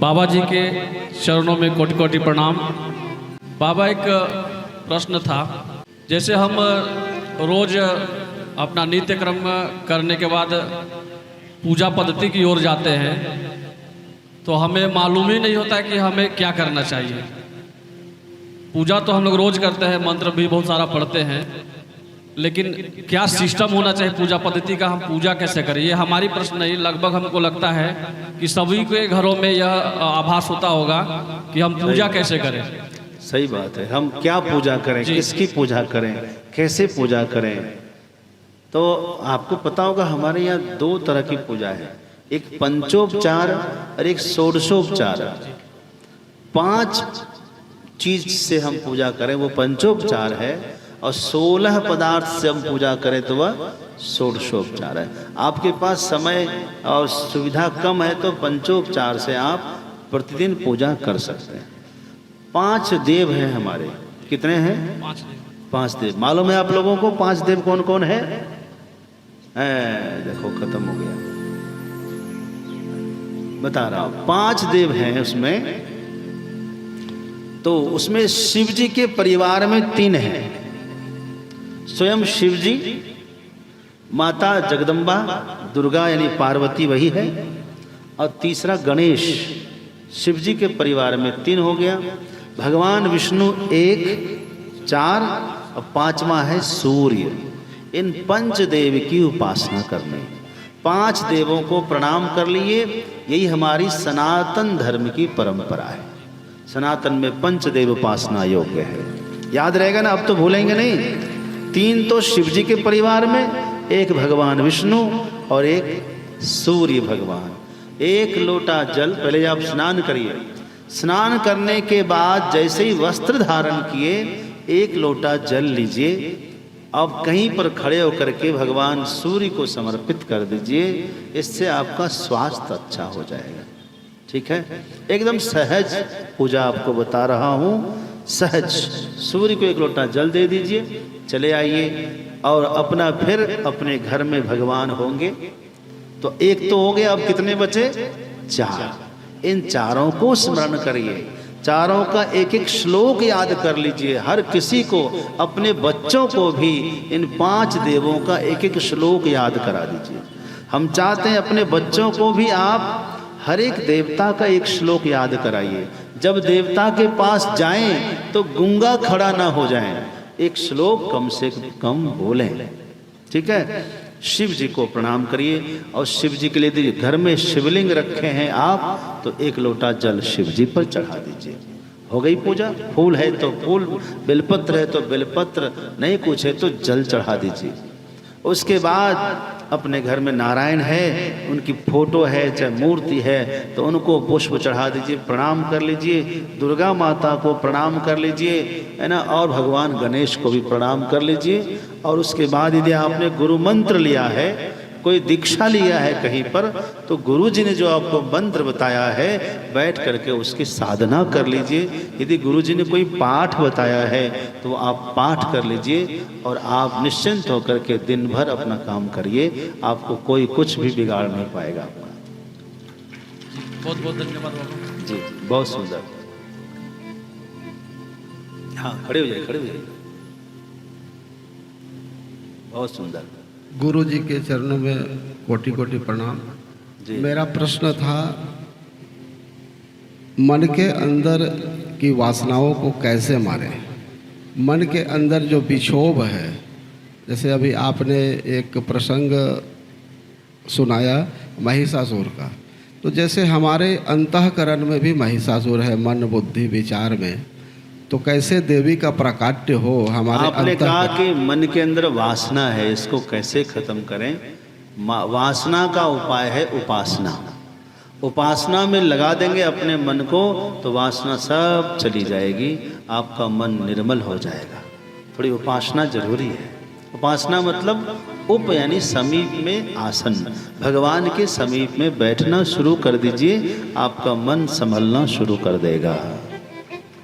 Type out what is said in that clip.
बाबा जी के चरणों में कोटि कोटि प्रणाम। बाबा, एक प्रश्न था, जैसे हम रोज अपना नित्य क्रम करने के बाद पूजा पद्धति की ओर जाते हैं तो हमें मालूम ही नहीं होता है कि हमें क्या करना चाहिए। पूजा तो हम लोग रोज करते हैं, मंत्र भी बहुत सारा पढ़ते हैं, लेकिन क्या सिस्टम होना चाहिए पूजा पद्धति का, हम पूजा कैसे करें? ये हमारी प्रश्न नहीं, लगभग हमको लगता है कि सभी के घरों में यह आभास होता होगा कि हम पूजा कैसे करें। सही बात है, हम क्या पूजा करें, किसकी पूजा करें, कैसे पूजा करें। तो आपको पता होगा हमारे यहाँ दो तरह की पूजा है, एक पंचोपचार और एक षोडशोपचार। 5 चीज से हम पूजा करें वो पंचोपचार है, और 16 पदार्थ से हम पूजा करें तो वह षोडशोपचार है। आपके पास समय और सुविधा कम है तो पंचोपचार से आप प्रतिदिन पूजा कर सकते हैं। 5 देव हैं हमारे। कितने हैं? 5 देव। मालूम है आप लोगों को 5 देव कौन कौन है? देखो खत्म हो गया, बता रहा हूं। 5 देव हैं उसमें। तो उसमें शिव जी के परिवार में 3 हैं। स्वयं शिव जी, माता जगदम्बा दुर्गा यानी पार्वती वही है, और तीसरा गणेश। शिव जी के परिवार में 3 हो गया। भगवान विष्णु 1, 4 और 5वां है सूर्य। इन 5 देव की उपासना करने, 5 देवों को प्रणाम कर लिए। यही हमारी सनातन धर्म की परंपरा है। सनातन में 5 देव उपासना योग्य है। याद रहेगा ना, अब तो भूलेंगे नहीं। 3 तो शिव जी के परिवार में, 1 भगवान विष्णु और 1 सूर्य भगवान। 1 लोटा जल, पहले आप स्नान करिए। स्नान करने के बाद जैसे ही वस्त्र धारण किए 1 लोटा जल लीजिए। अब कहीं पर खड़े होकर के भगवान सूर्य को समर्पित कर दीजिए। इससे आपका स्वास्थ्य अच्छा हो जाएगा। ठीक है, एकदम सहज पूजा आपको बता रहा हूँ, सहज। सूर्य को 1 लोटा जल दे दीजिए, चले आइए, और अपना फिर अपने घर में भगवान होंगे। तो 1 तो हो गया, अब कितने बचे? 4। इन 4 को स्मरण करिए। 4 का 1-1 श्लोक याद कर लीजिए। हर किसी को, अपने बच्चों को भी इन 5 देवों का 1-1 श्लोक याद करा दीजिए। हम चाहते हैं अपने बच्चों को भी आप हर एक देवता का 1 श्लोक याद कराइए। जब देवता के पास जाएं तो गूंगा खड़ा ना हो जाएं, 1 श्लोक कम से कम बोलें। ठीक है, शिव जी को प्रणाम करिए, और शिव जी के लिए दीजिए। घर में शिवलिंग रखे हैं आप तो 1 लोटा जल शिव जी पर चढ़ा दीजिए। हो गई पूजा। फूल है तो फूल, बेलपत्र है तो बेलपत्र, नहीं कुछ है तो जल चढ़ा दीजिए। उसके बाद अपने घर में नारायण है, उनकी फोटो है चाहे मूर्ति है तो उनको पुष्प चढ़ा दीजिए, प्रणाम कर लीजिए। दुर्गा माता को प्रणाम कर लीजिए, है ना, और भगवान गणेश को भी प्रणाम कर लीजिए। और उसके बाद यदि आपने गुरु मंत्र लिया है, कोई दीक्षा लिया है कहीं पर, तो गुरु जी ने जो आपको मंत्र बताया है बैठ करके उसकी साधना कर लीजिए। यदि गुरु जी ने कोई पाठ बताया है तो आप पाठ कर लीजिए, और आप निश्चिंत होकर के दिन भर अपना काम करिए। आपको कोई कुछ भी बिगाड़ नहीं पाएगा आपका। बहुत बहुत धन्यवाद बाबा जी, बहुत सुंदर। हाँ, खड़े हो जाइए, खड़े हो जाइए। बहुत सुंदर। गुरु जी के चरणों में कोटि कोटि प्रणाम। मेरा प्रश्न था, मन के अंदर की वासनाओं को कैसे मारें? मन के अंदर जो विक्षोभ है, जैसे अभी आपने एक प्रसंग सुनाया महिषासुर का, तो जैसे हमारे अंतःकरण में भी महिषासुर है, मन बुद्धि विचार में, तो कैसे देवी का प्राकट्य हो हमारे? आपने कहा कि मन के अंदर वासना है, इसको कैसे खत्म करें? वासना का उपाय है उपासना। उपासना में लगा देंगे अपने मन को तो वासना सब चली जाएगी, आपका मन निर्मल हो जाएगा। थोड़ी उपासना जरूरी है। उपासना मतलब उप यानी समीप में आसन, भगवान के समीप में बैठना शुरू कर दीजिए, आपका मन संभलना शुरू कर देगा।